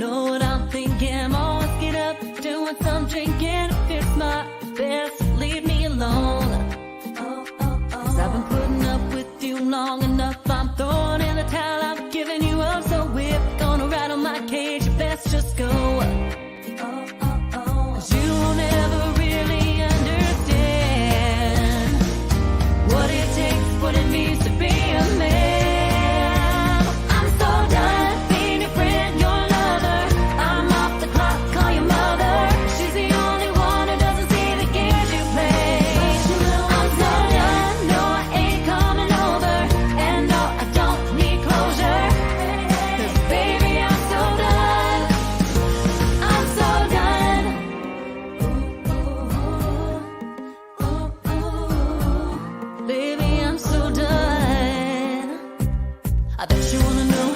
know what I'm thinking. I'm always get up, doing some drinking. If it's my best, leave me alone. Cause I've been putting up with you long enough. I'm throwing in the towel, I'm giving you up. So if you're gonna rattle my cage, you best just go. Cause you'll never really understand what it takes, what it means to be a man. I'm so done being your friend, your lover. I'm off the clock, call your mother. She's the only one who doesn't see the games you play. I'm so done, no I ain't coming over. And no I don't need closure. Cause baby I'm so done. I'm so done. Baby I'm so done. I bet you wanna know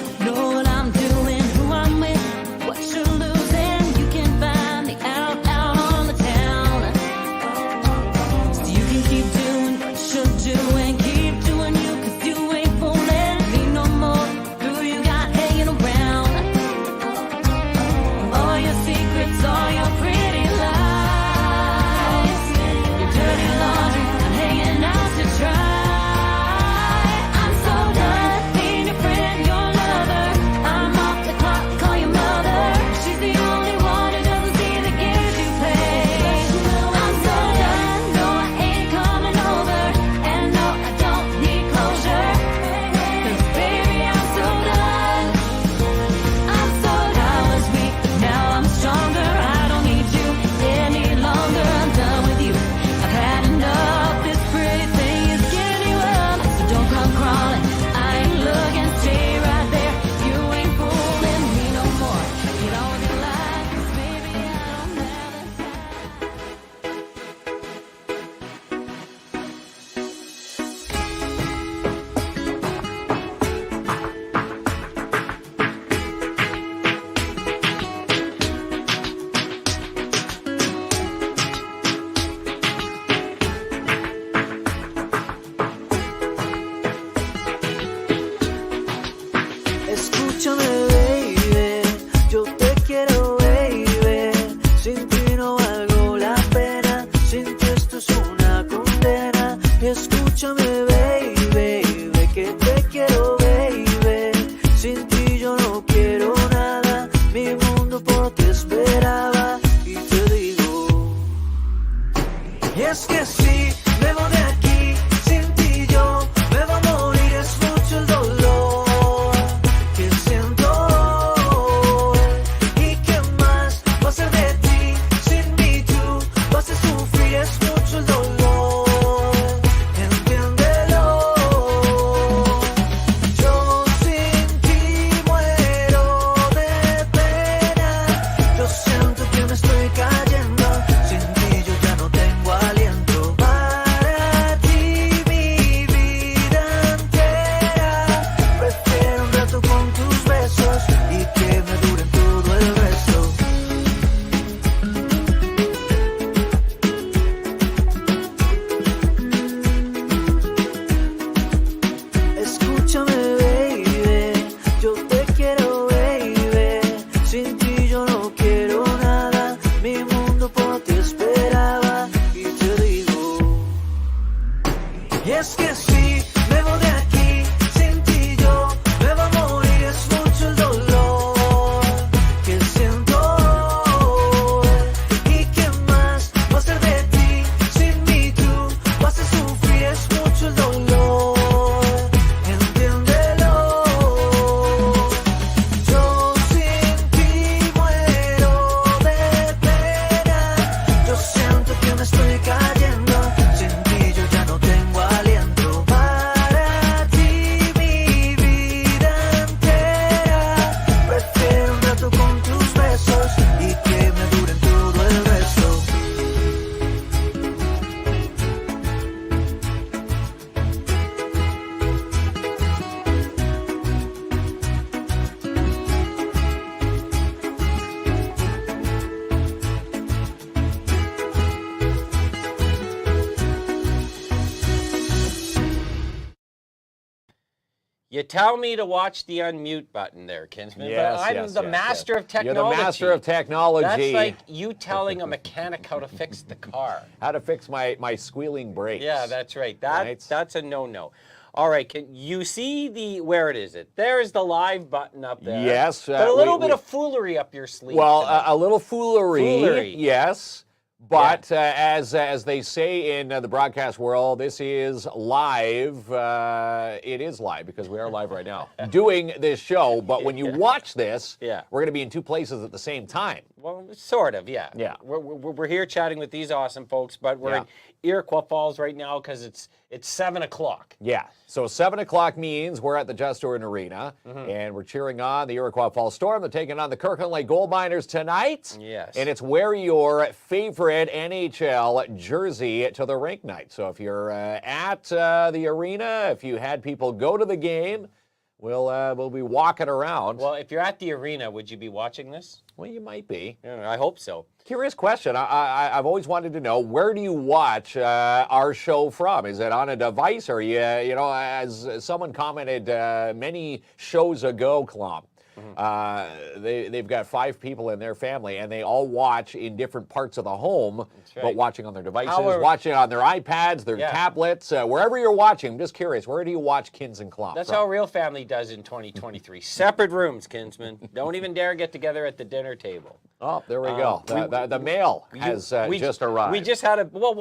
what I'm doing, who I'm with, what you're losing. You can find me out on the town. So you can keep doing what you're doing, keep doing you, cause you ain't fooling me no more. Who you got hanging around? All your secrets, all your pretty lies, your dirty laundry, I'm hanging out to dry. I'm so done being your friend, your lover. I'm off the clock, call your mother. She's the only one who doesn't see the games you play. I'm so done, no I ain't coming over. And no I don't need closure. Cause baby I'm so done. I'm so done. I was weak, now I'm stronger. I don't need you any longer. I'm done with you, I've had enough. This pretty thing is getting you up, so don't come crawling. I ain't looking, stay right there. You ain't fooling me no more. Get on with your life, cause baby I don't have the time. Escúchame, baby, yo te quiero, baby. Sin ti no valgo la pena, sin ti esto es una condena. Escúchame, baby, que te quiero, baby. Sin ti yo no quiero nada, mi mundo por ti esperaba. Y te digo, es que si me voy de aquí, sin ti yo me voy a morir, es mucho el dolor que siento hoy. ¿Y qué más va a ser de ti? Sin mí tú vas a sufrir, es mucho el dolor, entiéndelo. Yo sin ti muero de pena, yo siento que me estoy cayendo. Sin ti yo ya no tengo aliento para You tell me to watch the unmute button there, Kinsman, Yes, but I'm yes, the yes, master yes. of technology. You're the master of technology. That's like you telling a mechanic how to fix the car. How to fix my squealing brakes. Yeah, that's right. Right? That's a no-no. All right, can you see where it is? There's the live button up there. Yes. But a little bit of foolery up your sleeve. Well, tonight. a little foolery. Yes. But as they say in the broadcast world, this is live. It is live because we are live right now doing this show. But when you watch this, we're going to be in two places at the same time. Well, sort of, yeah. Yeah. We're here chatting with these awesome folks, but we're in Iroquois Falls right now because it's 7 o'clock. Yeah. So 7 o'clock means we're at the Just Jordan Arena, and we're cheering on the Iroquois Falls Storm. They're taking on the Kirkland Lake Gold Miners tonight. Yes. And it's wear your favorite NHL jersey to the rink night. So if you're at the arena, if you had people go to the game, we'll be walking around. Well, if you're at the arena, would you be watching this? Well, you might be. Yeah, I hope so. Curious question. I've always wanted to know, where do you watch our show from? Is it on a device, or as someone commented many shows ago, Klomp, they've got 5 people in their family, and they all watch in different parts of the home, but watching on their devices, watching on their iPads, their tablets, wherever you're watching. I'm just curious, where do you watch KINZ and KLOMP? That's how real family does in 2023. Separate rooms, Kinsman. Don't even dare get together at the dinner table. Oh, there we go. The mail has just arrived. We just had why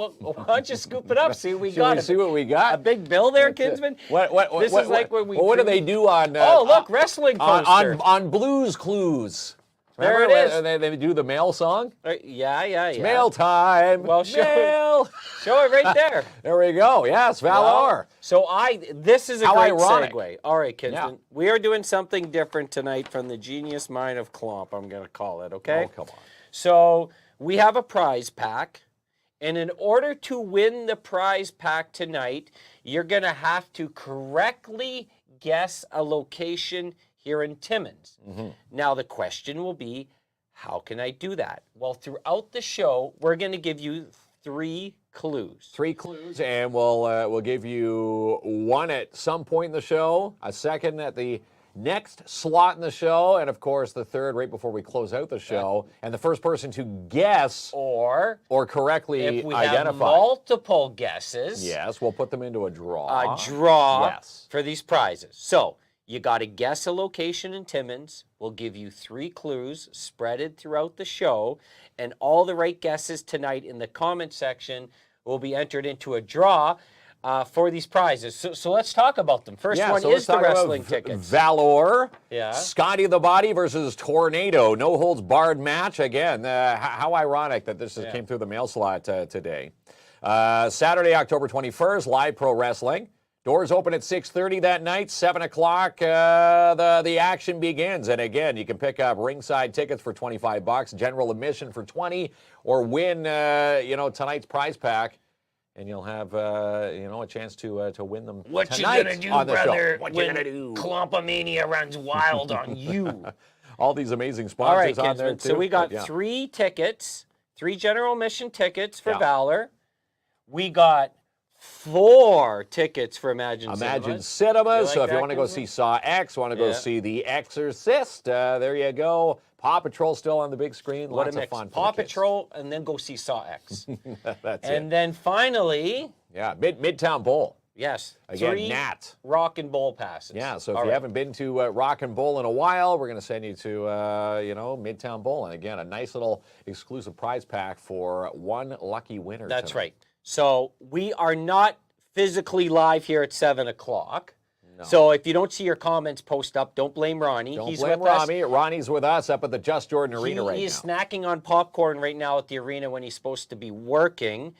don't you scoop it up? See what we got. See what we got? A big bill there, Kinsman. What do they do on? Oh, look, wrestling poster. On Blues Clues. There Remember it is. They do the mail song? Yeah. It's mail time. Well, mail. Show it right there. There we go. Yes, Valor. So this is a How great ironic. segue. All right, Kinsman. Yeah. We are doing something different tonight from the genius mind of Klomp, I'm going to call it, okay? Oh, come on. So we have a prize pack, and in order to win the prize pack tonight, you're going to have to correctly guess a location here in Timmins. Now, the question will be, how can I do that? Well, throughout the show, we're going to give you 3 clues. 3 clues, and we'll give you one at some point in the show, a second at the next slot in the show, and of course the third right before we close out the show. And the first person to guess or correctly if we identify. have multiple guesses, yes, we'll put them into a draw. A draw yes. for these prizes. So you got to guess a location in Timmins. We'll give you 3 clues spreaded throughout the show, and all the right guesses tonight in the comment section will be entered into a draw for these prizes. So let's talk about them. First one is the wrestling tickets. Valor. Yeah. Scotty the Body versus Tornado. No holds barred match. Again, how ironic that this came through the mail slot today. Saturday, October 21st, live pro wrestling. Doors open at 6:30 that night. 7 o'clock, the action begins. And again, you can pick up ringside tickets for $25, general admission for $20, or win, tonight's prize pack. And you'll have, a chance to win them What tonight you gonna do, on the brother, show. What when you gonna do? Klompomania runs wild on you? All these amazing All right, sponsors on there, Kinsman. too. So we got Yeah. 3 tickets, 3 general admission tickets for Yeah. Valor. We got 4 tickets for Imagine Cinema. You So like if you that, want to go Kinsman? see Saw X, want to go see The Exorcist, there you go. Paw Patrol still on the big screen. What Lots a of mix. fun. Paw for the kids. Patrol, and then go see Saw X. That's And it. then finally, Yeah, Midtown Bowl. yes, Again, 3 Nat. Rock and Bowl passes. Yeah, so if All you right. haven't been to Rock and Bowl in a while, we're going to send you to, Midtown Bowl. And again, a nice little exclusive prize pack for one lucky winner. That's tonight. right. So we are not physically live here at 7 o'clock. No. So if you don't see your comments post up, don't blame Ronnie. Don't He's blame with us. Ronnie. Ronnie's with us up at the Just Jordan Arena right now. He is snacking on popcorn right now at the arena when he's supposed to be working.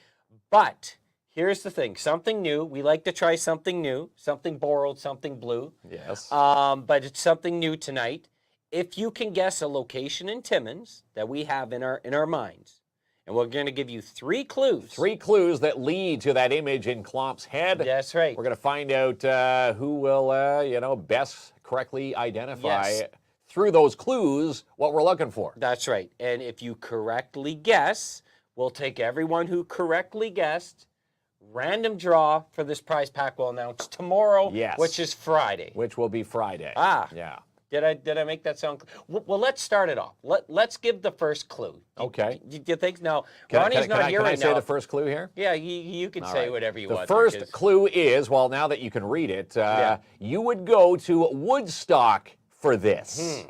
But here's the thing, something new. We like to try something new, something borrowed, something blue. Yes. But it's something new tonight. If you can guess a location in Timmins that we have in our minds, and we're going to give you 3 clues. 3 clues that lead to that image in Klomp's head. That's right. We're going to find out who will, best correctly identify through those clues what we're looking for. That's right. And if you correctly guess, we'll take everyone who correctly guessed, random draw for this prize pack will announce tomorrow, Yes. which is Friday. Which will be Friday. Ah. Yeah. Did I make that sound? Well, let's start it off. Let's give the first clue. Okay. Do you think now? Can Ronnie's not here can I right say now. the first clue here? Yeah, you can All say right. whatever you the want. The first because- clue is, well, now that you can read it, Yeah. you would go to Woodstock for this.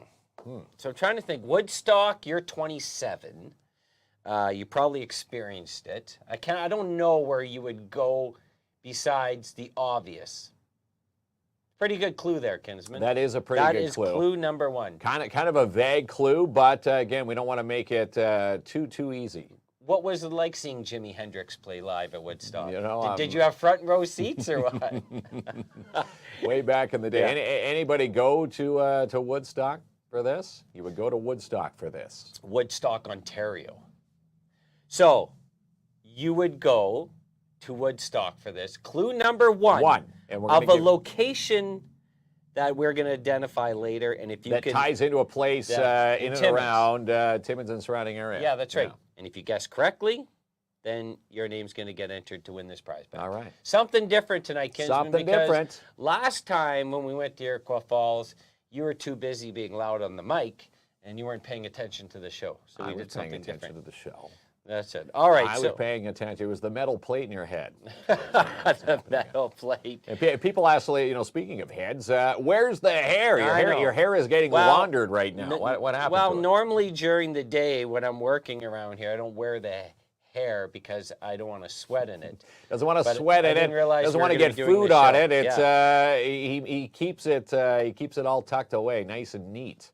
So I'm trying to think. Woodstock, you're 27. You probably experienced it. I don't know where you would go besides the obvious. Pretty good clue there, Kinsman. That is a pretty That good is clue. clue number one. Kind of a vague clue, but again, we don't want to make it too easy. What was it like seeing Jimi Hendrix play live at Woodstock? You know, did you have front row seats or what? Way back in the day. Yeah. Anybody go to Woodstock for this? You would go to Woodstock for this. Woodstock, Ontario. So, you would go to Woodstock for this. Clue number one. And we're Of gonna a location that we're going to identify later. And if you that can... ties into a place Yeah, in and Timmins. around Timmins and surrounding area. Yeah, that's right. And if you guess correctly, then your name's going to get entered to win this prize pack. All right. Something different tonight, Kinsman. Something because different. Last time when we went to Iroquois Falls, you were too busy being loud on the mic, and you weren't paying attention to the show. So I we was did something paying attention different. to the show. That's it. All right. I so was paying attention. It was the metal plate in your head. the metal plate. And people ask, speaking of heads, where's the hair? I know. Your hair is getting Well, laundered right now. What happened Well, to it? normally during the day when I'm working around here, I don't wear the hair because I don't want to sweat in it. Doesn't want to But sweat I in didn't it. realize Doesn't we were want to gonna get be doing food the on show. it. It's Yeah. he keeps it all tucked away, nice and neat.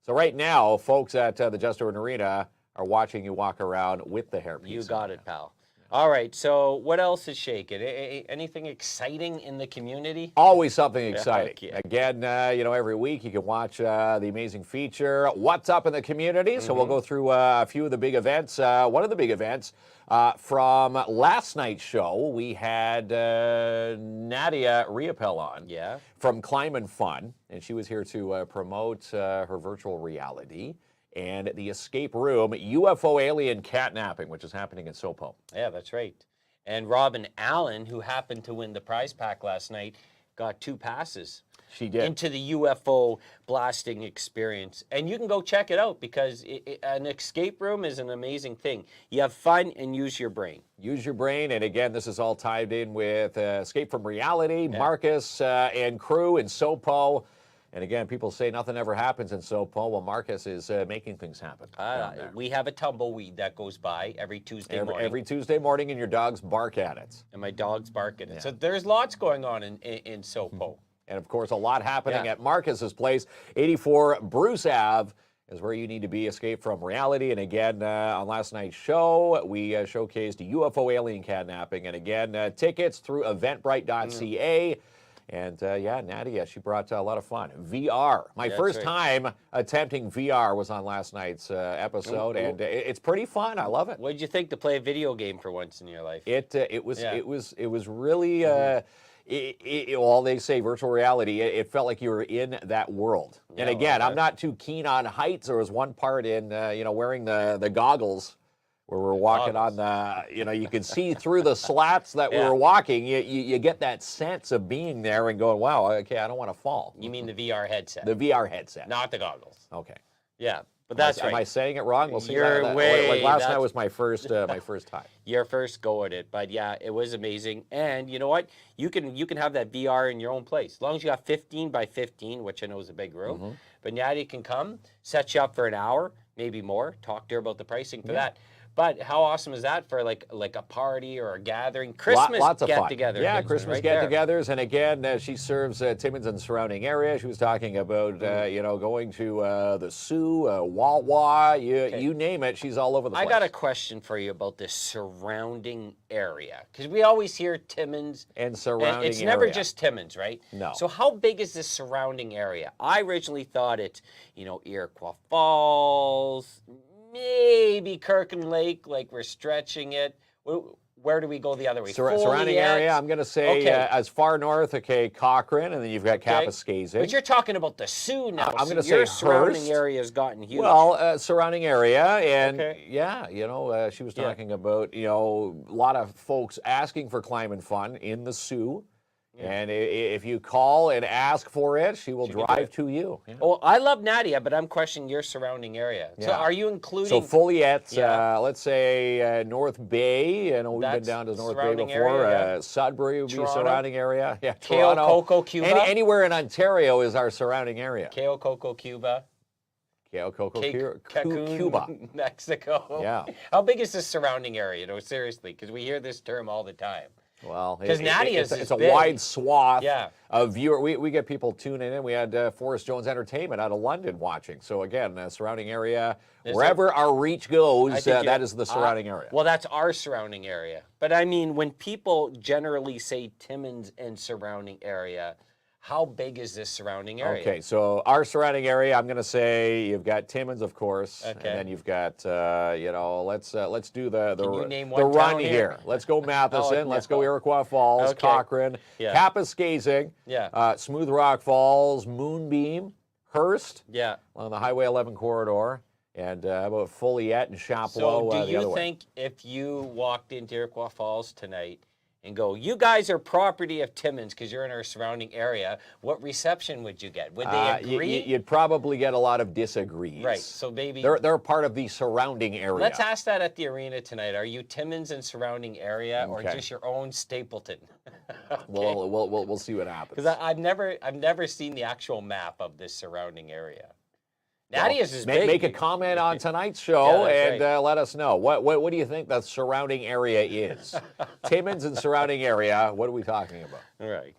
So right now, folks at the Just Jordan Arena are watching you walk around with the hairpiece. You got it, pal. All right, so what else is shaking? Anything exciting in the community? Always something exciting. okay. Again, every week you can watch the amazing feature, What's Up in the Community. So we'll go through a few of the big events. One of the big events from last night's show, we had Nadia Riopel on from Climb and Fun, and she was here to promote her virtual reality and the escape room UFO alien catnapping, which is happening in Sopo. Yeah, that's right. And Robin Allen, who happened to win the prize pack last night, got 2 passes. She did. Into the UFO blasting experience. And you can go check it out because an escape room is an amazing thing. You have fun and use your brain. Use your brain. And again, this is all tied in with Escape from Reality, Marcus and crew in Sopo. And again, people say nothing ever happens in Sopo. Well, Marcus is making things happen. We have a tumbleweed that goes by every Tuesday morning. Every Tuesday morning, and your dogs bark at it. And my dogs bark at it. So there's lots going on in Sopo. And of course, a lot happening at Marcus's place. 84 Bruce Ave is where you need to be. Escape from Reality. And again, on last night's show, we showcased UFO alien catnapping. And again, tickets through eventbrite.ca. And Nadia, she brought a lot of fun. VR. My first time attempting VR was on last night's episode, and it's pretty fun. I love it. What did you think to play a video game for once in your life? It was really. Well, they say virtual reality. It felt like you were in that world. And again, I'm not too keen on heights. There was one part in wearing the goggles, where we're walking on the, you can see through the slats that we were walking. You get that sense of being there and going, wow, okay, I don't want to fall. You mean the VR headset? The VR headset. Not the goggles. Okay. Yeah, but that's right. Am I saying it wrong? We'll see. Way, last night was my first time. Your first go at it, but yeah, it was amazing. And you know what? You can have that VR in your own place, as long as you got 15 by 15, which I know is a big room. But Nadia can come, set you up for an hour, maybe more. Talk to her about the pricing for that. But how awesome is that for like a party or a gathering? Christmas Lots of fun. get-together. Yeah, Kinsman, Christmas right there. get-togethers. And again, she serves Timmins and surrounding area. She was talking about, going to the Sioux, Wawa, you name it. She's all over the place. I got a question for you about the surrounding area. Because we always hear Timmins. And surrounding It's never area. just Timmins, right? No. So how big is the surrounding area? I originally thought it's, Iroquois Falls, maybe Kirkland Lake, like we're stretching it. Where do we go the other way? Surrounding Foleyet. area, I'm going to say Okay. as far north, okay, Cochrane, and then you've got Okay. Kapuskasing. But you're talking about the Sioux now. I'm so gonna say your surrounding Hearst. area has gotten huge. Well, surrounding area, and Okay. yeah, she was talking about, a lot of folks asking for Climb and Fun in the Sioux. And if you call and ask for it, she will She can do drive it. to you. Yeah. Well, I love Nadia, but I'm questioning your surrounding area. So Yeah. are you including? So Foleyet, Yeah. let's say North Bay. I know we've been That's down to North Bay surrounding before. area, yeah. Sudbury would be Toronto. surrounding area. Yeah, Keo, Toronto. Coco, Cuba. Anywhere in Ontario is our surrounding area. Keo, Coco, Cuba. Keo, Coco, Cancun, Cuba. Mexico. Yeah. How big is this surrounding area? No, seriously, because we hear this term all the time. Well, 'Cause Nadia's it's is a big. wide swath Yeah. of viewer. We get people tuning in. We had Forrest Jones Entertainment out of London watching. So again, surrounding area, Is wherever our reach I goes, think that you're- is the surrounding area. Well, that's our surrounding area. But I mean, when people generally say Timmins and surrounding area, how big is this surrounding area? Okay, so our surrounding area, I'm going to say you've got Timmins, of course, and Okay. then you've got, let's do the Can you name the one run town here. here? Let's go Matheson. Oh, Let's no. go Iroquois Falls, Okay. Cochrane, Yeah. Kapuskasing, Yeah. Smooth Rock Falls, Moonbeam, Hearst Yeah. on the Highway 11 corridor, and about Foleyet and Chapleau. So do the other you way. think if you walked into Iroquois Falls tonight and go, you guys are property of Timmins because you're in our surrounding area, what reception would you get? Would they agree? You'd probably get a lot of disagrees. Right. So maybe They're part of the surrounding area. let's ask that at the arena tonight. Are you Timmins and surrounding area or Okay. just your own Stapleton? We'll see what happens. Because I've never seen the actual map of this surrounding area. Nadia's is big. Make a comment on tonight's show Yeah, that's and right. let us know. What do you think the surrounding area is? Timmins and surrounding area, what are we talking about? All right.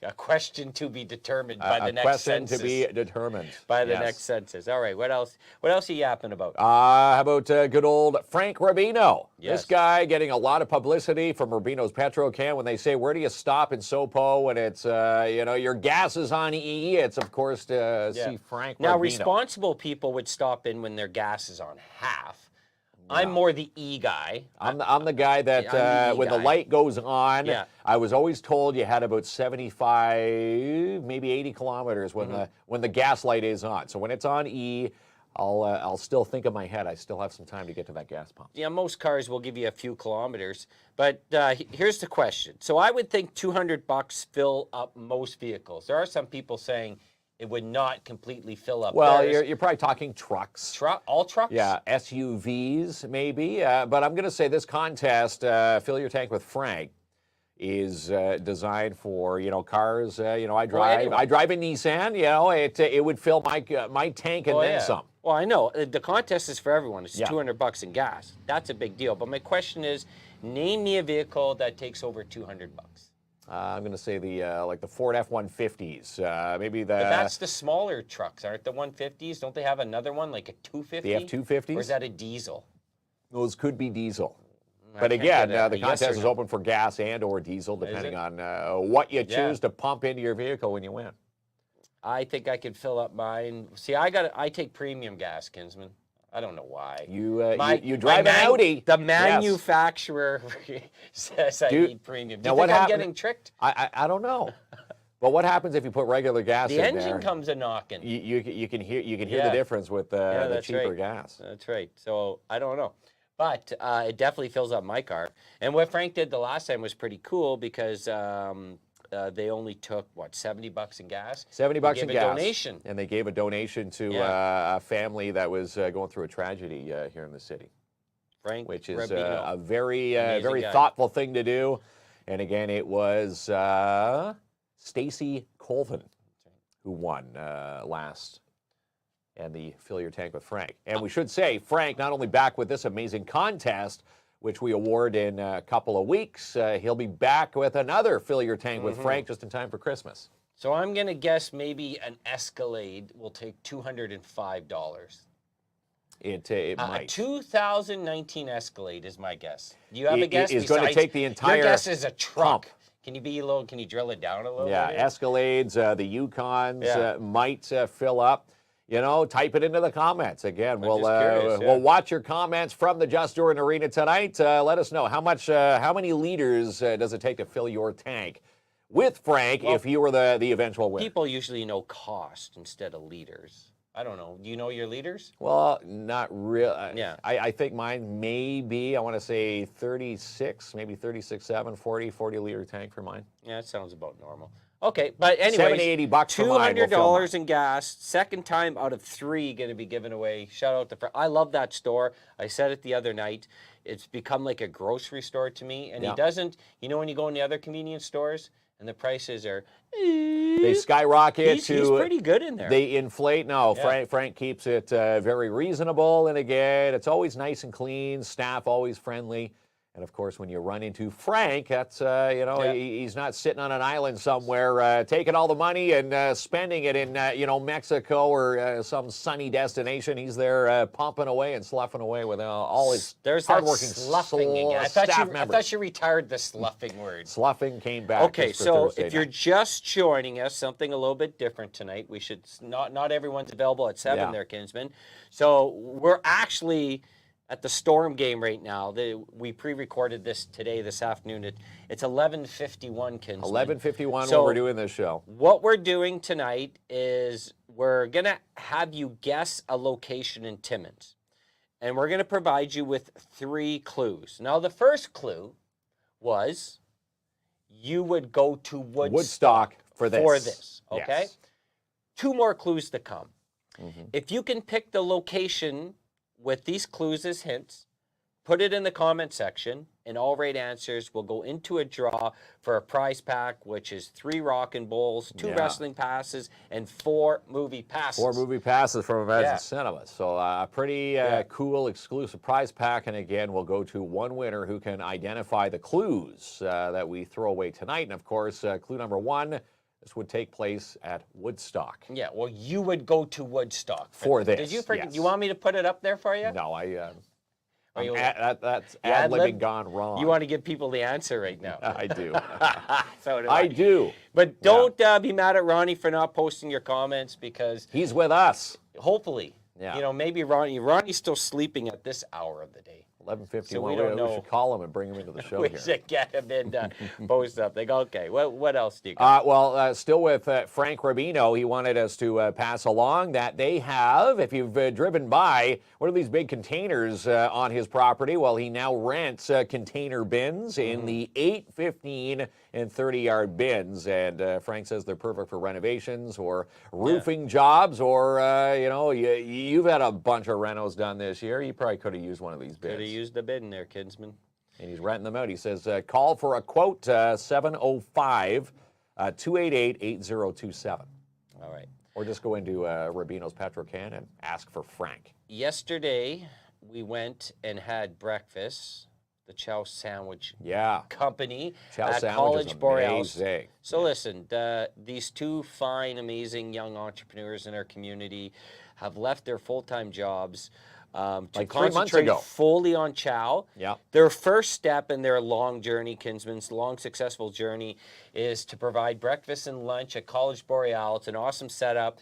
A question to be determined by the A next question census. to be determined. By the Yes. next census. All right. What else? What else are you yapping about? How about good old Frank Rubino? Yes. This guy getting a lot of publicity from Rubino's Petrocan when they say, where do you stop in SoPo when it's, your gas is on E? It's, of course, to see Frank Now, Rubino. responsible people would stop in when their gas is on half. I'm more the E guy. I'm the guy that I'm the E when the guy. light goes on, Yeah. I was always told you had about 75, maybe 80 kilometers when the gas light is on. So when it's on E, I'll still think in my head I still have some time to get to that gas pump. Yeah, most cars will give you a few kilometers. But here's the question. So I would think $200 fill up most vehicles. There are some people saying it would not completely fill up. Well, theirs. you're probably talking trucks. All trucks? Yeah, SUVs maybe. But I'm going to say this contest, Fill Your Tank with Frank, is designed for cars. I drive anyone. I drive a Nissan. It would fill my tank and then some. Well, I know. The contest is for everyone. It's Yeah. $200 in gas. That's a big deal. But my question is, name me a vehicle that takes over $200. I'm going to say the Ford F-150s. Maybe the But that's the smaller trucks, aren't the 150s? Don't they have another one, like a 250? The F-250s? Or is that a diesel? those could be diesel. I But can't again, get the a yes contest or is no. open for gas and or diesel, depending it? on what you Yeah. choose to pump into your vehicle when you win. I think I could fill up mine. See, I take premium gas, Kinsman. I don't know why. You drive an Audi. The Yes. manufacturer says I Do- need premium. Do now you what think I'm happened- getting tricked? I don't know. But what happens if you put regular gas The in engine there? comes a knocking. You can hear Yeah. the difference with the that's cheaper right. gas. That's right. So I don't know. But it definitely fills up my car. And what Frank did the last time was pretty cool because they only took, $70 in gas? $70 They in gave gas. a donation. And they gave a donation to Yeah. a family that was going through a tragedy here in the city, Frank which is Rubino. a very Amazing guy. thoughtful thing to do. And again, it was Stacy Colvin who won last. And the Fill Your Tank with Frank. And we should say, Frank, not only back with this amazing contest, which we award in a couple of weeks, he'll be back with another Fill Your Tank with Frank just in time for Christmas. So I'm going to guess maybe an Escalade will take $205. It A might. 2019 Escalade is my guess. Do you have a It guess? is gonna besides- take the entire Your guess is a truck. pump. Can you drill it down a little Yeah, bit? Escalades, the Yukons Yeah. might fill up. you know, type it into the comments. Again, just curious, yeah. we'll watch your comments from the Just Jordan Arena tonight. Let us know how many liters does it take to fill your tank with Frank if you were the eventual winner. People usually know cost instead of liters. I don't know. Do you know your liters? Well, not real. Yeah. I think mine may be, I want to say 36, maybe 36.7, 40 liter tank for mine. Yeah, that sounds about normal. Okay, but anyways, 70, 80 bucks for mine. $200 in gas. Second time out of 3 going to be given away. Shout out to Frank. I love that store. I said it the other night. It's become like a grocery store to me. And he doesn't, you know, when you go in the other convenience stores and the prices are, they skyrocket. He's pretty good in there. They inflate. No, Frank keeps it very reasonable. And again, it's always nice and clean. Staff always friendly. And of course, when you run into Frank, that's, you know, he's not sitting on an island somewhere taking all the money and spending it in, you know, Mexico or some sunny destination. He's there pumping away and sloughing away with all his hardworking sloughing again. staff members. I thought you retired the sloughing word. Sloughing came back. Okay, so Thursday if you're night. just joining us, something a little bit different tonight. We should, not everyone's available at 7 there, Kinsman. So we're actually at the Storm game right now. We pre-recorded this afternoon. It's 11:51, Kinsman. 11:51 So when we're doing this show. what we're doing tonight is we're going to have you guess a location in Timmins. And we're going to provide you with 3 clues. Now, the first clue was you would go to Woodstock for this. okay? Yes. 2 more clues to come. If you can pick the location with these clues as hints, put it in the comment section, and all right answers will go into a draw for a prize pack, which is 3 Rockin' Bowls, 2 wrestling passes, and 4 movie passes. 4 movie passes from Imagine Cinema. So a pretty cool exclusive prize pack. And again, we'll go to one winner who can identify the clues that we throw away tonight. And of course, clue number 1, this would take place at Woodstock. Yeah, well, you would go to Woodstock for this. Did you forget? You want me to put it up there for you? No, that's ad-lib? ad-libbing gone wrong. You want to give people the answer right now. I do. So do I do. But don't be mad at Ronnie for not posting your comments, because he's with us. hopefully, Yeah. you know, maybe Ronnie's still sleeping at this hour of the day. 11:51. So we don't know. We should call him and bring him into the show We here. should get him in to post something. Okay, what else do you got? Still with Frank Rubino, he wanted us to pass along that they have, if you've driven by, one of these big containers on his property, well, he now rents container bins in the 8, 15, and 30-yard bins. And Frank says they're perfect for renovations or roofing jobs, or, you know, you've had a bunch of renos done this year. You probably could have used one of these bins. Could have used the bin in there, Kinsman. And he's renting them out. He says, call for a quote, 705-288-8027. All right. Or just go into Rubino's Petrocan and ask for Frank. Yesterday, we went and had breakfast, the Chow Sandwich Company Chow at Sandwich College is Borealis. amazing. So listen, these 2 fine, amazing young entrepreneurs in our community have left their full-time jobs to Like 3 months concentrate ago. fully on Chow. Yeah. Their first step in their long journey, Kinsman's long, successful journey, is to provide breakfast and lunch at College Borealis. It's an awesome setup.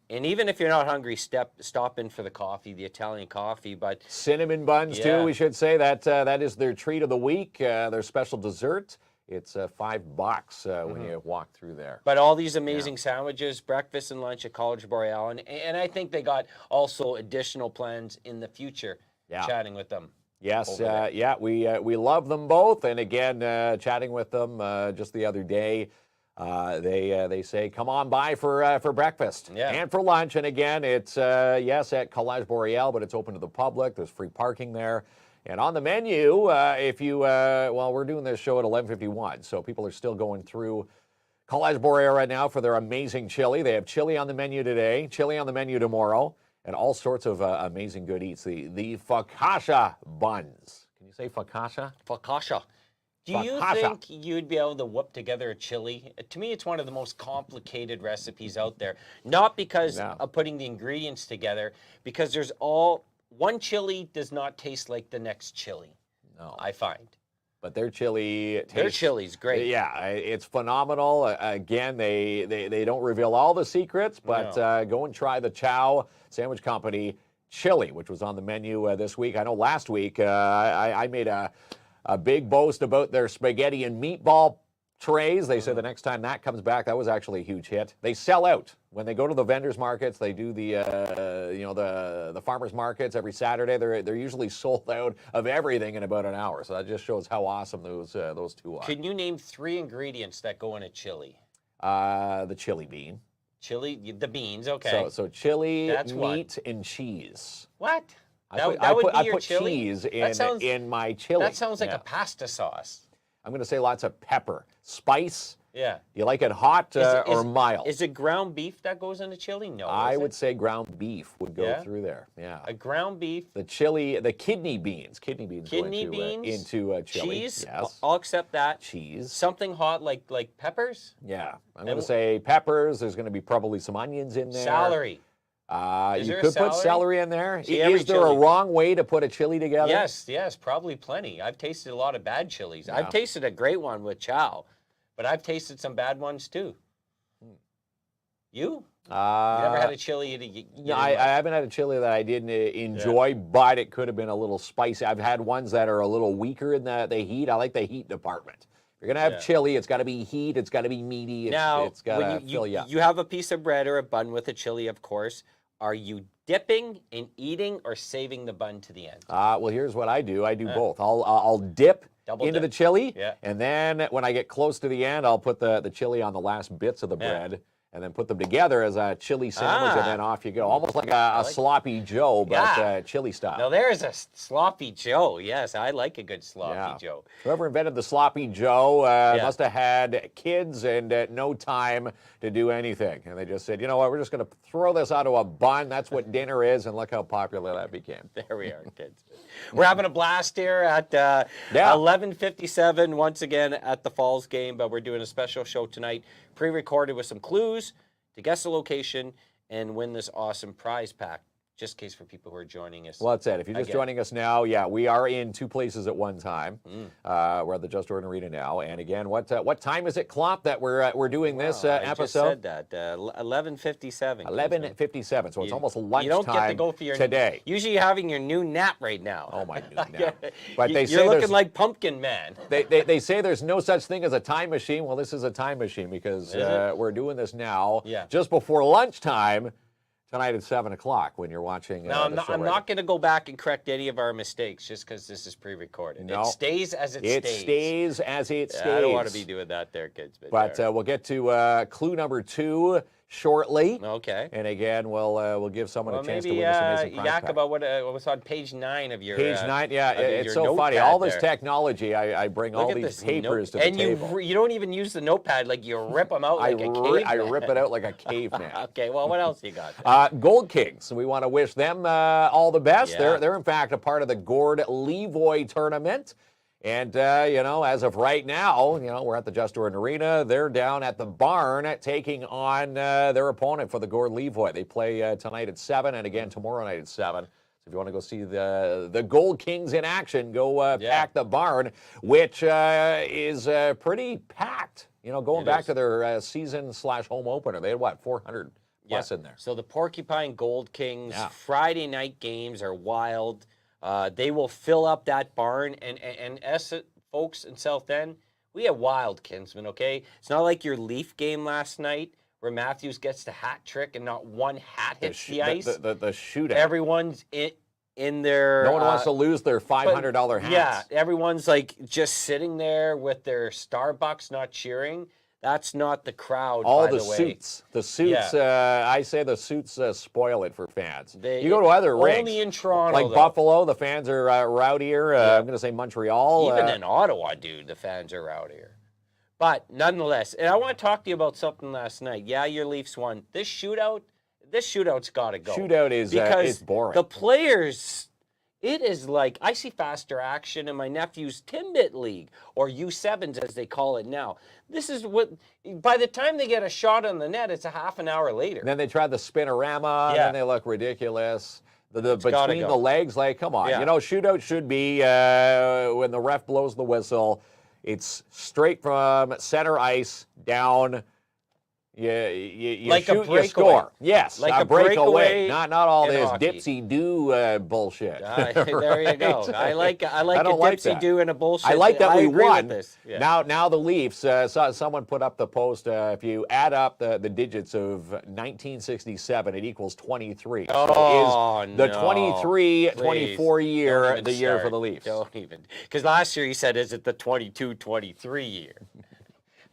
And even if you're not hungry, stop in for the coffee, the Italian coffee. But cinnamon buns, too, we should say. That is their treat of the week, their special dessert. It's $5 when you walk through there. But all these amazing sandwiches, breakfast and lunch at College Borealis. And I think they got also additional plans in the future, chatting with them. Yes, we love them both. And again, chatting with them just the other day, they say, come on by for breakfast and for lunch. And again, it's, at College Borealis, but it's open to the public. There's free parking there. And on the menu, if you, we're doing this show at 11:51, so people are still going through College Borealis right now for their amazing chili. They have chili on the menu today, chili on the menu tomorrow, and all sorts of amazing good eats. The focaccia buns. Can you say focaccia? Focaccia. Do you think you'd be able to whip together a chili? To me, it's one of the most complicated recipes out there. Not because of putting the ingredients together, because there's one chili does not taste like the next chili. No. I find. but their chili Their chili's great. Yeah, it's phenomenal. Again, they don't reveal all the secrets, but go and try the Chow Sandwich Company chili, which was on the menu this week. I know last week I made a big boast about their spaghetti and meatball trays. They said the next time that comes back, that was actually a huge hit. They sell out when they go to the vendors markets. They do the the farmers markets every Saturday. They're usually sold out of everything in about an hour. So that just shows how awesome those two are. Can you name 3 ingredients that go in a chili? The chili bean. Chili, the beans. Okay. So chili, That's meat, and cheese. What? I put chili? cheese in my chili. That sounds like a pasta sauce. I'm going to say lots of pepper, spice. Yeah. You like it hot or mild? Is it ground beef that goes into chili? No. I would say ground beef would go through there. Yeah. A ground beef. The chili, the kidney beans. Kidney beans go into chili. Cheese. Yes. I'll accept that. Cheese. Something hot like peppers. Yeah. I'm going to say peppers. There's going to be probably some onions in there. Celery. You could put celery in there. See, is there a wrong way to put a chili together? Yes, probably plenty. I've tasted a lot of bad chilies. I've tasted a great one with Chow, but I've tasted some bad ones too. You? You never had a chili? I haven't had a chili that I didn't enjoy, but it could have been a little spicy. I've had ones that are a little weaker in the heat. I like the heat department. If you're going to have chili, it's got to be heat, it's got to be meaty, it's got to fill you up. You have a piece of bread or a bun with a chili, of course. Are you dipping and eating or saving the bun to the end? Well, here's what I do. I do both. I'll dip into the chili, and then when I get close to the end, I'll put the chili on the last bits of the bread, and then put them together as a chili sandwich, and then off you go. Almost like a sloppy Joe, but chili style. Now there's a sloppy Joe. Yes, I like a good sloppy Joe. Whoever invented the sloppy Joe must have had kids and no time to do anything. And they just said, you know what, we're just going to throw this onto a bun. That's what dinner is, and look how popular that became. There we are, kids. We're having a blast here at 11:57 once again at the Falls game, but we're doing a special show tonight, pre-recorded with some clues to guess the location and win this awesome prize pack. Just in case for people who are joining us. Well, that's it. If you're just joining us now, we are in 2 places at one time. We're at the Just Jordan Arena now. And again, what time is it, Klomp, that we're doing this episode? I just said that. 11:57. 11:57. So it's almost lunchtime. You don't get to go for your today. Usually you're having your new nap right now. Oh, my new nap. But you're looking like Pumpkin Man. They say there's no such thing as a time machine. Well, this is a time machine because we're doing this now just before lunchtime. Tonight at 7 o'clock when you're watching. No, I'm not going to go back and correct any of our mistakes just because this is pre-recorded. No, it stays as it stays. It stays as it stays. I don't want to be doing that there, kids. But we'll get to clue number 2 shortly. Okay. And again, we'll give someone a chance to win this amazing prize pack. About what was on page 9 of your. Page 9, it's so funny. All this technology, I bring all these papers to the table. And you don't even use the notepad, like you rip them out like a caveman. I rip it out like a caveman. Okay, well, what else you got? Gold Kings. We want to wish them all the best. They're in fact a part of the Gord Levoy tournament. And, as of right now, we're at the Just Jordan Arena. They're down at the barn taking on their opponent for the Gord Levoy. They play tonight at 7 and again tomorrow night at 7. So if you want to go see the Gold Kings in action, go pack the barn, which is pretty packed. Going back to their season/home opener. They had, 400 plus in there. So the Porcupine Gold Kings Friday night games are wild. They will fill up that barn, and us folks in South End, we have wild, Kinsman, okay? It's not like your Leaf game last night where Matthews gets the hat trick and not one hat hits the ice. The shootout. Everyone's in their... No one wants to lose their $500 hats. Yeah, everyone's like just sitting there with their Starbucks not cheering. That's not the crowd, by the way. Suits. The suits, I say the suits spoil it for fans. You go to other rinks. Only in Toronto, like Buffalo, the fans are rowdier. I'm going to say Montreal. Even in Ottawa, dude, the fans are rowdier. But nonetheless, and I want to talk to you about something last night. Yeah, your Leafs won. This shootout's got to go. Shootout is boring. The players... It is like, I see faster action in my nephew's Timbit League, or U7s as they call it now. This is what, by the time they get a shot on the net, it's a half an hour later. And then they try the spinorama, and then they look ridiculous. between go. the legs, like, come on. Yeah. You know, shootout should be when the ref blows the whistle, it's straight from center ice down. You Like a shoot, you breakaway. score. Yes, Like a a breakaway. breakaway Not all in this hockey. dipsy-do bullshit. There you go. I like a don't like that. dipsy-do and a bullshit. I like that we agree with won. this. Yeah. Now the Leafs. Someone put up the post. If you add up the digits of 1967, it equals 23. Oh, is the no. 23, Please, 24 don't year even the year for start. the Leafs? Don't even. Because last year he said, is it the 22-23 year?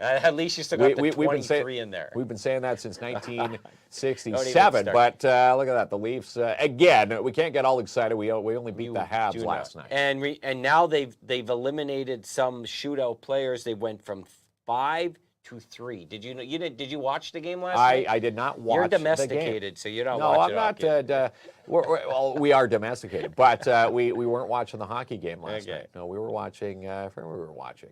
At least you still got the 23 in there. We've been saying that since Don't 1967. even But look at that. The Leafs, again, we can't get all excited. We only beat the Habs last night. And now they've eliminated some shootout players. They went from 5 to 3. Did you know? Did you watch the game last night? I did not watch You're the game. domesticated, so you don't No, watch I'm not. Well, we are domesticated, but we weren't watching the hockey game last night. No, we were watching. I forget what we were watching.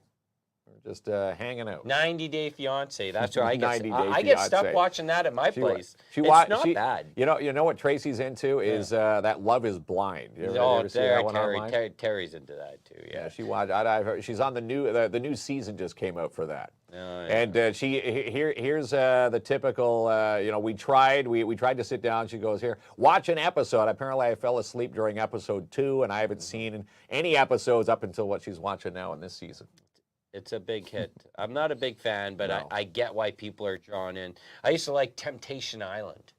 We were just hanging out. 90 Day Fiance. That's where I get. 90 Day I get stuck Fiancé. watching that at my place. It's not bad. You know what Tracy's into is that Love Is Blind. You ever see that one online? Terry's into that too. Yeah, she watched. She's on the new season just came out for that. Oh, yeah. And here's the typical. We tried to sit down. She goes, here, watch an episode. Apparently, I fell asleep during episode 2, and I haven't seen any episodes up until what she's watching now in this season. It's a big hit. I'm not a big fan, but No. I get why people are drawn in. I used to like Temptation Island.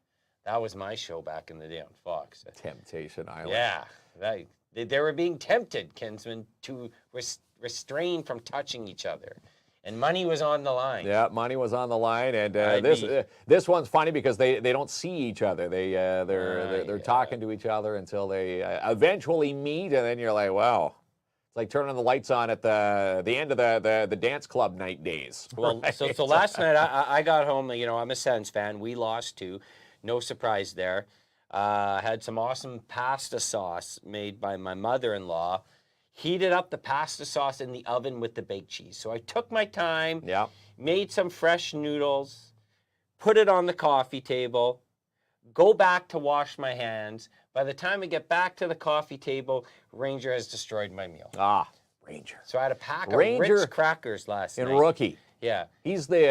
That was my show back in the day on Fox. Temptation Island. Yeah, they were being tempted, Kinsman, to restrain from touching each other, and money was on the line. Yeah, money was on the line, and this one's funny because they don't see each other. They're talking to each other until they eventually meet, and then you're like, wow. It's like turning the lights on at the end of the dance club night days. Well, right? so last night I got home. You know, I'm a Sens fan. We lost 2. No surprise there. Had some awesome pasta sauce made by my mother-in-law. Heated up the pasta sauce in the oven with the baked cheese. So I took my time. Yeah. Made some fresh noodles. Put it on the coffee table. Go back to wash my hands. By the time I get back to the coffee table, Ranger has destroyed my meal. Ah, Ranger. So I had a pack of Ranger Ritz crackers last night. And Rookie. Yeah. He's the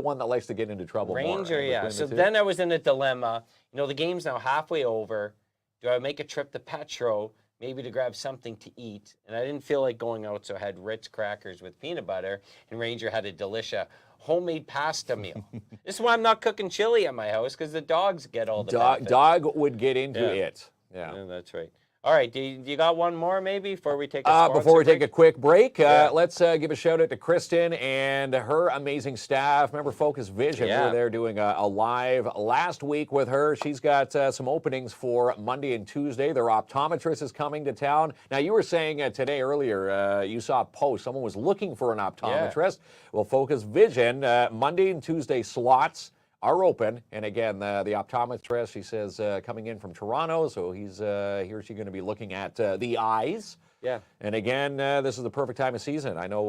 one that likes to get into trouble. Ranger, more, yeah. So then I was in a dilemma. You know, the game's now halfway over. Do I make a trip to Petro, maybe to grab something to eat? And I didn't feel like going out, so I had Ritz crackers with peanut butter, and Ranger had a delicious homemade pasta meal. This is why I'm not cooking chili at my house, because the dogs get all the benefits. Dog would get into it. Yeah, that's right. All right, do you got one more maybe before we take a sponsor Before we break? take a quick break, let's give a shout out to Kristen and her amazing staff. Remember Focus Vision? We were there doing a live last week with her. She's got some openings for Monday and Tuesday. Their optometrist is coming to town. Now, you were saying today earlier, you saw a post. Someone was looking for an optometrist. Well, Focus Vision, Monday and Tuesday slots are open. And again, the optometrist, she says, coming in from Toronto, so he or she going to be looking at the eyes. Yeah. And again, this is the perfect time of season. I know,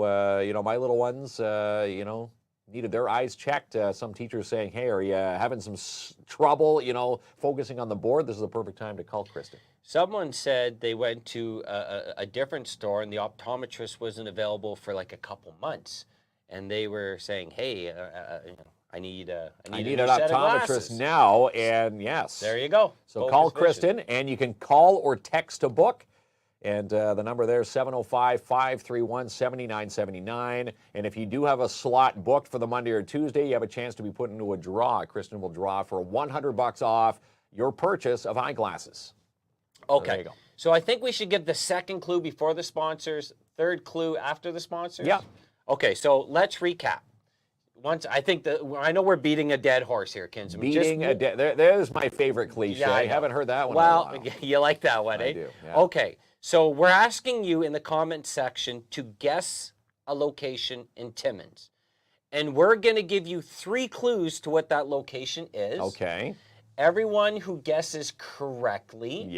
my little ones, needed their eyes checked. Some teachers saying, hey, are you having some trouble, focusing on the board? This is the perfect time to call Kristen. Someone said they went to a different store and the optometrist wasn't available for like a couple months. And they were saying, hey, I need an optometrist now, and yes. There you go. So call Kristen, and you can call or text to book. And the number there is 705-531-7979. And if you do have a slot booked for the Monday or Tuesday, you have a chance to be put into a draw. Kristen will draw for $100 off your purchase of eyeglasses. Okay. So there you go. So I think we should give the second clue before the sponsors, third clue after the sponsors? Yeah. Okay, so let's recap. I know we're beating a dead horse here, Kinsman. There's my favorite cliche. Yeah, I haven't heard that one Well, in a while. you like that one, eh? I do, yeah. Okay, so we're asking you in the comment section to guess a location in Timmins. And we're going to give you 3 clues to what that location is. Okay. Everyone who guesses correctly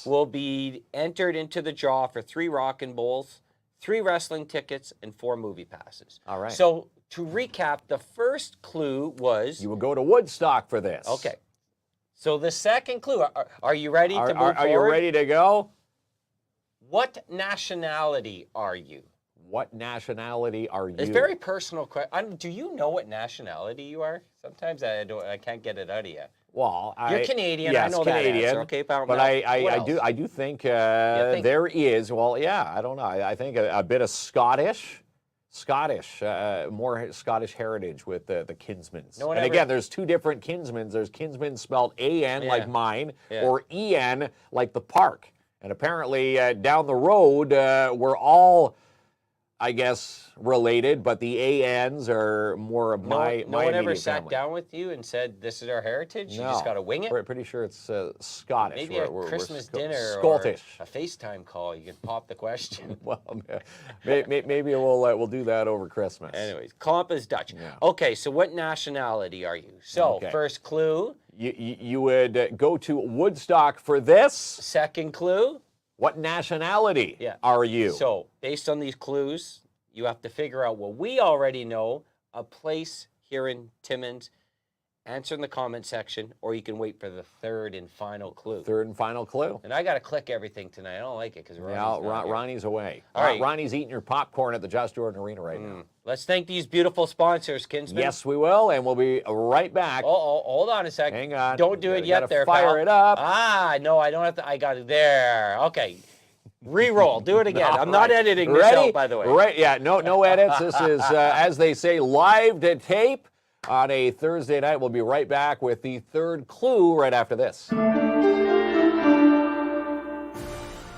will be entered into the draw for 3 Rockin' Bowls, 3 wrestling tickets, and 4 movie passes. All right. So to recap, the first clue was... You will go to Woodstock for this. Okay. So the second clue, are you ready to move forward? Are you ready to go? What nationality are you? What nationality are you? It's a very personal question. Do you know what nationality you are? Sometimes I can't get it out of you. Well, You're Canadian. Yes, I know Canadian, that answer. Okay, but now, I do think there is. Well, yeah, I don't know. I think a bit of Scottish, more Scottish heritage with the Kinsmans. And again, there's two different Kinsmans. There's Kinsman spelled A-N like mine, or E-N like the park. And apparently down the road, we're all, I guess, related, but the A-Ns are more of my No one ever immediate sat family. down with you and said, this is our heritage? You No. just got to wing it? We're pretty sure it's Scottish. Maybe a Christmas dinner Scottish. or a FaceTime call. You can pop the question. Well, maybe we'll do that over Christmas. Anyways, Klomp is Dutch. Yeah. Okay, so what nationality are you? So, first clue. You would go to Woodstock for this. Second clue. What nationality are you? So, based on these clues, you have to figure out what we already know, a place here in Timmins. Answer in the comment section, or you can wait for the third and final clue. Third and final clue. And I got to click everything tonight. I don't like it because Ronnie's away. All right. Ronnie's eating your popcorn at the Just Jordan Arena right now. Let's thank these beautiful sponsors, Kinsman. Yes, we will, and we'll be right back. Oh, hold on a second. Hang on. Don't do it yet there, fire pal. it up. No, I don't have to. I got it there. Okay. Re-roll. Do it again. I'm not editing this Ready? out, by the way. Right, yeah, no edits. This is, as they say, live to tape on a Thursday night. We'll be right back with the third clue right after this.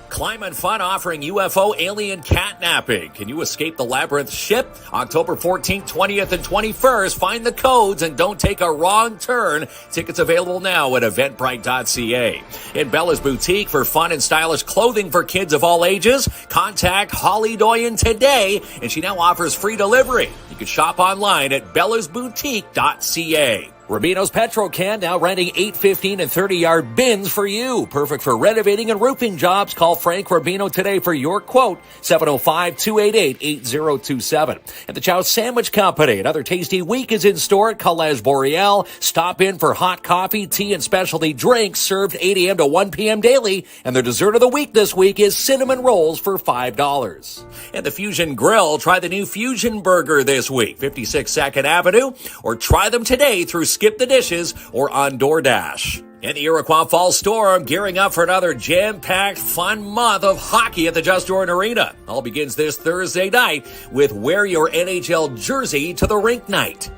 Climate Fun offering UFO alien catnapping. Can you escape the labyrinth ship? October 14th, 20th, and 21st. Find the codes and don't take a wrong turn. Tickets available now at eventbrite.ca. In Bella's Boutique for fun and stylish clothing for kids of all ages, contact Holly Doyen today, and she now offers free delivery. You can shop online at bellasboutique.ca. Rubino's Petrocan now renting 8, 15, and 30-yard bins for you. Perfect for renovating and roofing jobs. Call Frank Rubino today for your quote, 705-288-8027. And the Chow Sandwich Company. Another tasty week is in store at Collège Boreal. Stop in for hot coffee, tea, and specialty drinks served 8 a.m. to 1 p.m. daily. And their dessert of the week this week is cinnamon rolls for $5. And the Fusion Grill. Try the new Fusion Burger this week, 56 2nd Avenue. Or try them today through Skip the Dishes or on DoorDash. And the Iroquois Fall Storm gearing up for another jam-packed, fun month of hockey at the Just Jordan Arena. All begins this Thursday night with Wear Your NHL Jersey to the Rink Night.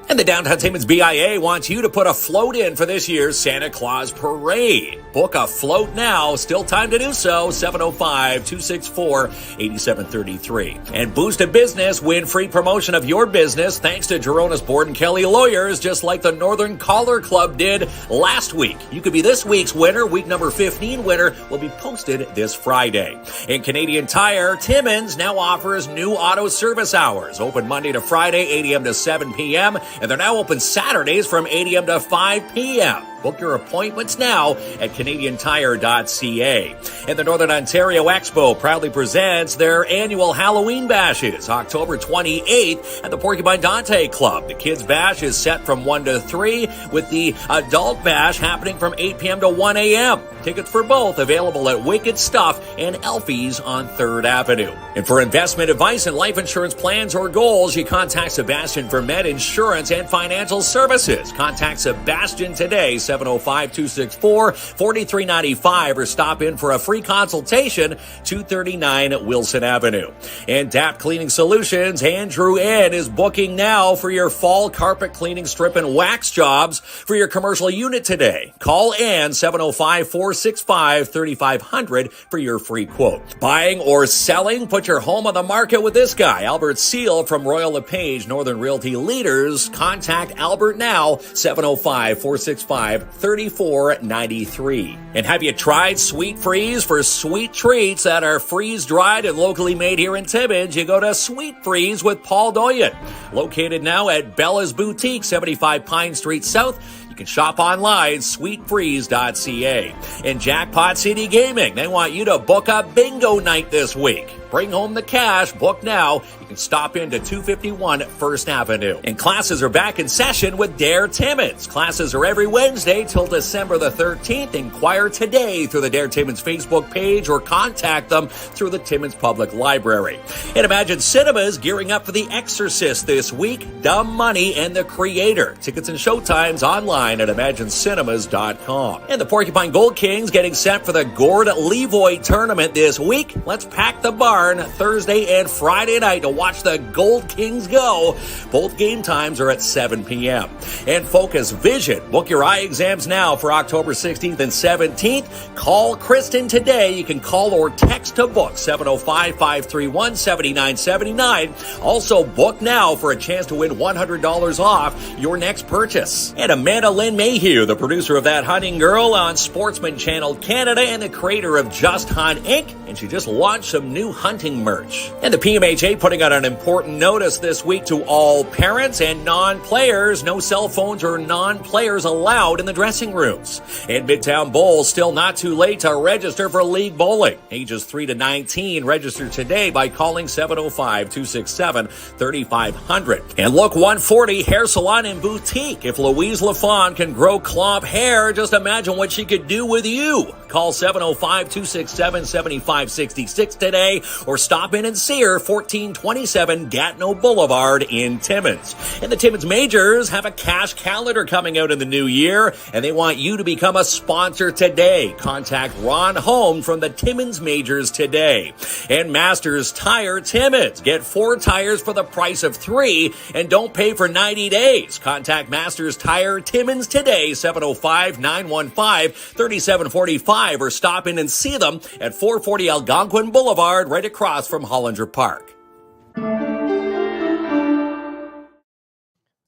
And the Downtown Timmins BIA wants you to put a float in for this year's Santa Claus Parade. Book a float now. Still time to do so. 705-264-8733. And Boost a Business. Win free promotion of your business thanks to Geronis Board and Kelly Lawyers, just like the Northern Collar Club did last week. You could be this week's winner. Week number 15 winner will be posted this Friday. And Canadian Tire, Timmins now offers new auto service hours. Open Monday to Friday, 8 a.m. to 7 p.m., and they're now open Saturdays from 8 a.m. to 5 p.m. Book your appointments now at CanadianTire.ca. And the Northern Ontario Expo proudly presents their annual Halloween bashes, October 28th at the Porcupine Dante Club. The Kids Bash is set from 1 to 3, with the Adult Bash happening from 8 p.m. to 1 a.m. Tickets for both available at Wicked Stuff and Elfie's on 3rd Avenue. And for investment advice and life insurance plans or goals, you contact Sebastian for Med Insurance and Financial Services. Contact Sebastian today, 705-264-4395, or stop in for a free consultation, 239 Wilson Avenue. And DAP Cleaning Solutions, Andrew N. is booking now for your fall carpet cleaning, strip, and wax jobs for your commercial unit today. Call Ann, 705-465-3500 for your free quote. Buying or selling? Put your home on the market with this guy, Albert Seal from Royal LePage Northern Realty Leaders. Contact Albert now, 705-465-3493. And have you tried Sweet Freeze? For sweet treats that are freeze-dried and locally made here in Timmins, you go to Sweet Freeze with Paul Doyen. Located now at Bella's Boutique, 75 Pine Street South. You can shop online, sweetfreeze.ca. And Jackpot City Gaming, they want you to book a bingo night this week. Bring home the cash. Book now. You can stop into 251 First Avenue. And classes are back in session with Dare Timmins. Classes are every Wednesday till December the 13th. Inquire today through the Dare Timmins Facebook page or contact them through the Timmins Public Library. And Imagine Cinema is gearing up for The Exorcist this week. Dumb Money and the Creator. Tickets and showtimes online at imaginecinemas.com. And the Porcupine Gold Kings getting set for the Gord Levoy tournament this week. Let's pack the barn Thursday and Friday night to watch the Gold Kings go. Both game times are at 7 p.m. And Focus Vision. Book your eye exams now for October 16th and 17th. Call Kristen today. You can call or text to book 705-531-7979. Also book now for a chance to win $100 off your next purchase. And Amanda Lynn Mayhew, the producer of That Hunting Girl on Sportsman Channel Canada and the creator of Just Hunt Inc. And she just launched some new hunting merch. And the PMHA putting out an important notice this week to all parents and non-players. No cell phones or non-players allowed in the dressing rooms. And Midtown Bowl still not too late to register for league bowling. Ages 3 to 19 register today by calling 705-267-3500. And Look 140 Hair Salon and Boutique. If Louise LaFawn can grow Klomp hair, just imagine what she could do with you. Call 705-267-7566 today or stop in and see her 1427 Gatineau Boulevard in Timmins. And the Timmins Majors have a cash calendar coming out in the new year, and they want you to become a sponsor today. Contact Ron Holm from the Timmins Majors today. And Masters Tire Timmins. Get 4 tires for the price of 3 and don't pay for 90 days. Contact Masters Tire Timmins today, 705-915-3745, or stop in and see them at 440 Algonquin Boulevard, right across from Hollinger Park.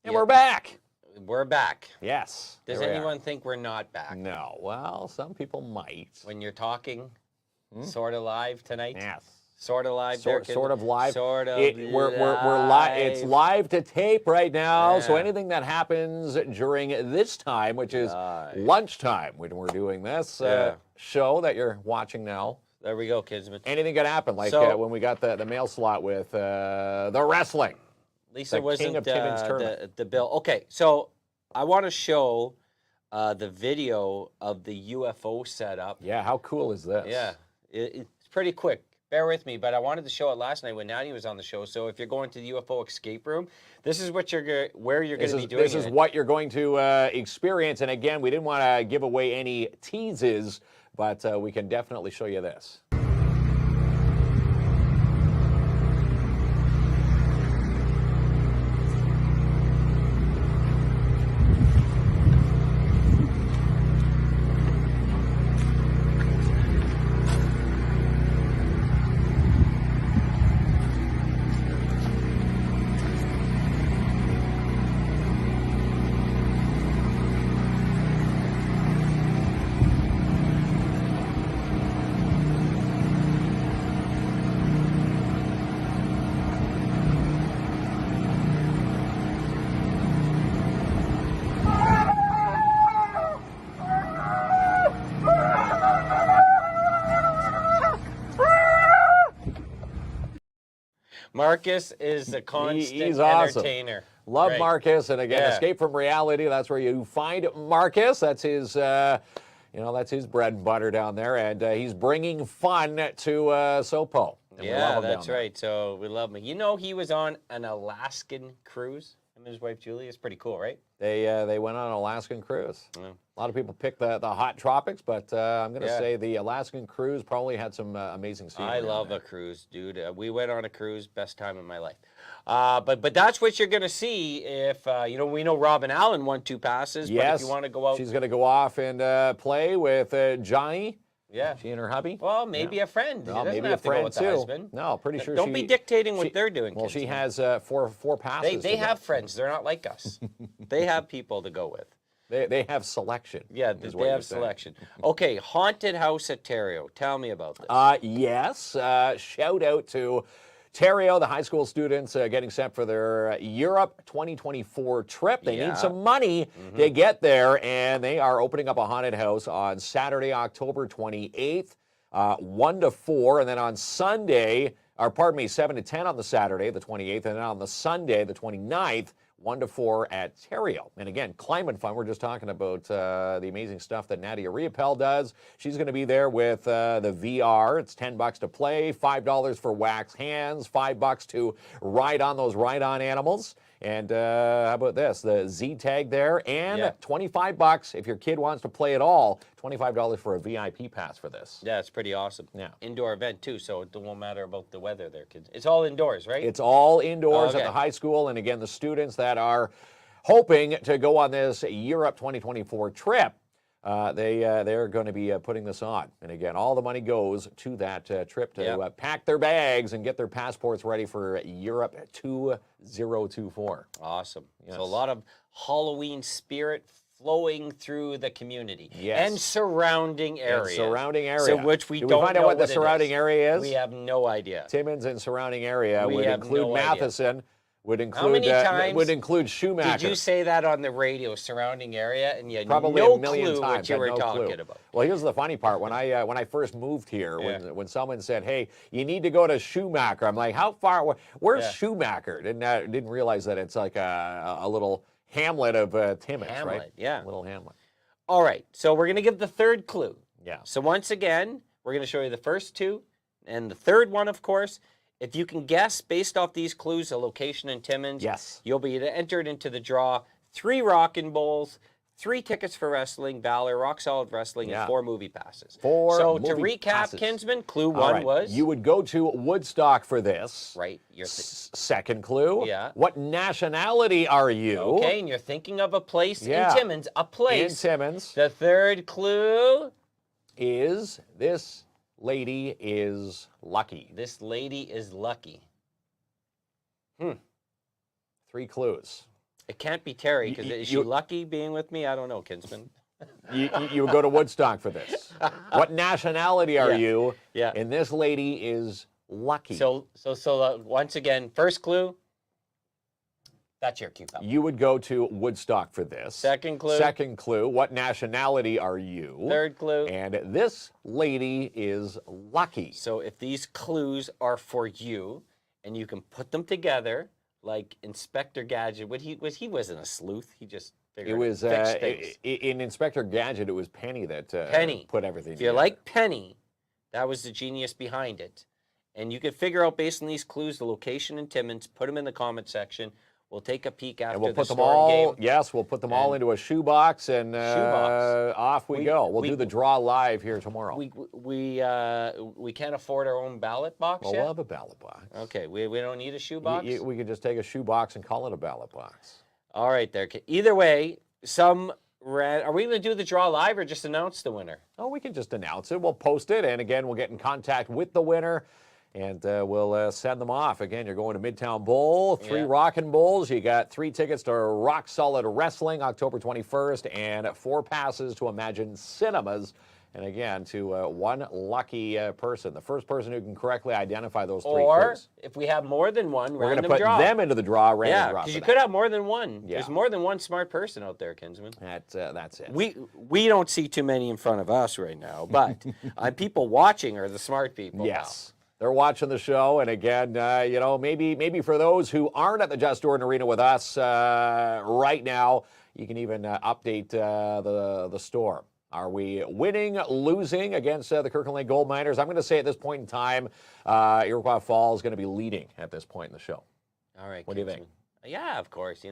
And we're back. We're back. Yes. Does here we anyone are. think we're not back? No. Well, some people might. When you're talking sort of live tonight? Yes. Sort of live? Sort of live. Sort of We're live. It's live to tape right now. So Yeah. anything that happens during this time, which is lunchtime when we're doing this show that you're watching now. There we go, kids. Anything could happen, like So- when we got the mail slot with the wrestling. Lisa the wasn't King of Timmins tournament. the bill. Okay, so I want to show the video of the UFO setup. Yeah, how cool is this? Yeah, it's pretty quick. Bear with me, but I wanted to show it last night when Natty was on the show. So if you're going to the UFO escape room, this is what where you're going to be doing This is what you're going to experience. And again, we didn't want to give away any teases, but we can definitely show you this. Marcus is a constant He's awesome. entertainer. Love Great. Marcus, and again, Yeah. Escape from Reality. That's where you find Marcus. That's his, that's his bread and butter down there, and he's bringing fun to Sopo. And we love Yeah, him that's down there. right. So we love him. You know, he was on an Alaskan cruise. Him and his wife Julie. It's pretty cool, right? They went on an Alaskan cruise. Yeah. A lot of people pick the hot tropics, but I'm going to Yeah. say the Alaskan cruise probably had some amazing scenery. I love a cruise, dude. We went on a cruise, best time of my life. But that's what you're going to see if, we know Robin Allen won 2 passes. Yes, But if you want to go out. she's going to go off and play with Johnny. Yeah. She and her hubby. Well, maybe a friend. Well, She doesn't maybe have a to go friend with the too. husband. No, pretty sure. Don't be dictating what they're doing. Well, she kids. has four passes. They have friends. They're not like us. They have people to go with. They have selection. Yeah, is they what you're have saying. selection. Okay, Haunted House at Terrio. Tell me about this. Yes. Shout out to Ontario, the high school students getting set for their Europe 2024 trip. They need some money to get there, and they are opening up a haunted house on Saturday, October 28th, 1 to 4, and then on Sunday, 7 to 10 on the Saturday, the 28th, and then on the Sunday, the 29th, 1 to 4 at Terrio. And again, Climate Fun, we're just talking about the amazing stuff that Nadia Riopel does. She's going to be there with the VR. It's $10 to play, $5 for wax hands, $5 to ride on those ride-on animals. And how about this? The Z tag there, and $25 if your kid wants to play at all. $25 for a VIP pass for this. Yeah, it's pretty awesome. Yeah. Indoor event, too, so it won't matter about the weather there, kids. It's all indoors, right? It's all indoors at the high school. And again, the students that are hoping to go on this Europe 2024 trip, they're going to be putting this on. And again, all the money goes to that trip to pack their bags and get their passports ready for Europe 2024. Awesome. Yes. So a lot of Halloween spirit flowing through the community Yes. and surrounding areas. So which we Did don't we find out know what the it surrounding is. have We have no idea. Timmins and surrounding area We would have include no idea. Matheson, would How many include times would include Schumacher. Did you say that on the radio, surrounding area, and you had Probably no a million clue times. what you had were no talking clue. about? Well, here's the funny part. When I first moved here, when someone said, "Hey, you need to go to Schumacher," I'm like, "How far? Where's Schumacher?" Didn't realize that it's like a little hamlet of Timmins, Hamlet, right? yeah. Little hamlet. All right, so we're going to give the third clue. Yeah. So once again, we're going to show you the first two, and the third one, of course. If you can guess, based off these clues, a location in Timmins, you'll be entered into the draw. 3 Rockin' Bowls, 3 tickets for wrestling, Valor, Rock Solid Wrestling, and 4 movie passes. So to recap, Kinsman, clue 1 was? You would go to Woodstock for this. Right. Second clue. Yeah. What nationality are you? Okay, and you're thinking of a place in Timmins. A place. In Timmins. The third clue is this lady is lucky. This lady is lucky. 3 clues. It can't be Terry, because is she lucky being with me? I don't know, Kinsman. You would go to Woodstock for this. What nationality are you? Yeah. And this lady is lucky. So once again, first clue. That's your cue, pal. You would go to Woodstock for this. Second clue. Second clue. What nationality are you? Third clue. And this lady is lucky. So if these clues are for you, and you can put them together, like Inspector Gadget, he wasn't a sleuth. He just figured It was fixed things. in Inspector Gadget. It was Penny that put everything. If you're like Penny, that was the genius behind it. And you could figure out based on these clues the location in Timmins. Put them in the comment section. We'll take a peek after and we'll the put them Storm all. game. Yes, we'll put them all into a shoebox, and off we go. We'll do the draw live here tomorrow. We can't afford our own ballot box Well, yet? we'll have a ballot box. Okay, we don't need a shoebox? We could just take a shoebox and call it a ballot box. All right, there. Either way, are we going to do the draw live or just announce the winner? Oh, we can just announce it. We'll post it, and again, we'll get in contact with the winner, and we'll send them off. Again, you're going to Midtown Bowl, 3 Rockin' Bowls. You got 3 tickets to Rock Solid Wrestling, October 21st, and 4 passes to Imagine Cinemas. And again, to 1 lucky person, the first person who can correctly identify those 3 clues. If we have more than one, We're going to random put draw. them into the draw, random draw. because you could have more than one. Yeah. There's more than one smart person out there, Kinsman. That's it. We don't see too many in front of us right now, but people watching are the smart people. Yes. They're watching the show, and again, maybe for those who aren't at the Just Jordan Arena with us right now, you can even update the store. Are we winning, losing against the Kirkland Lake Gold Miners? I'm going to say at this point in time, Iroquois Falls is going to be leading at this point in the show. All right. What do you think? Yeah, of course.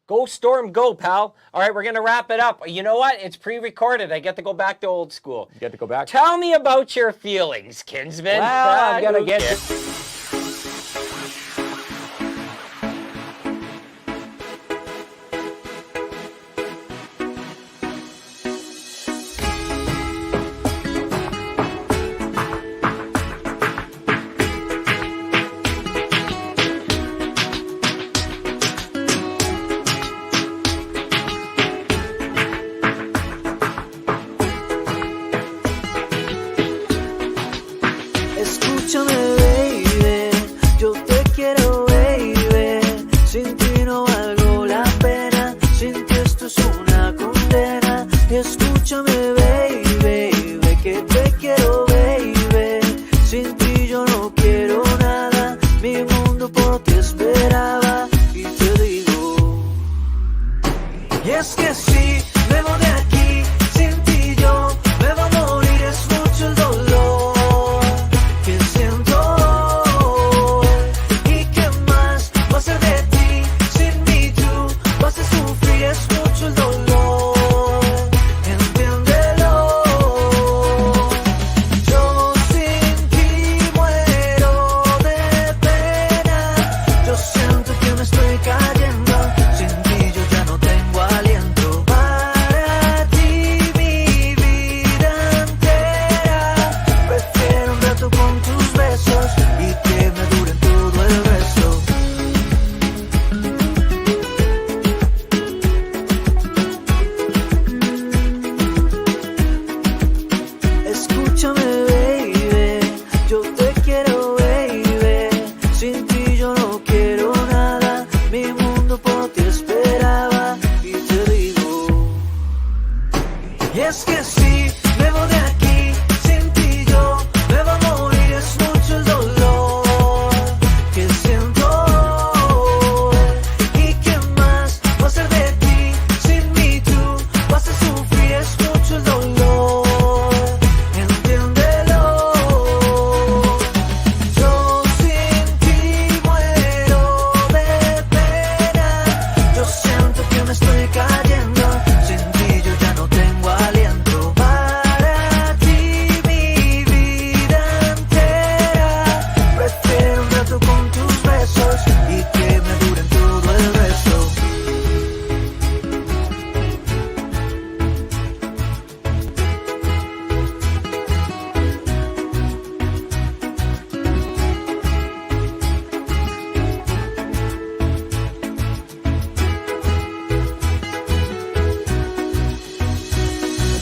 Go Storm, go, pal. All right, we're going to wrap it up. You know what? It's pre-recorded. I get to go back to old school. You get to go back? Tell me about your feelings, Kinsman. Well, I'm going to Who get cares? to...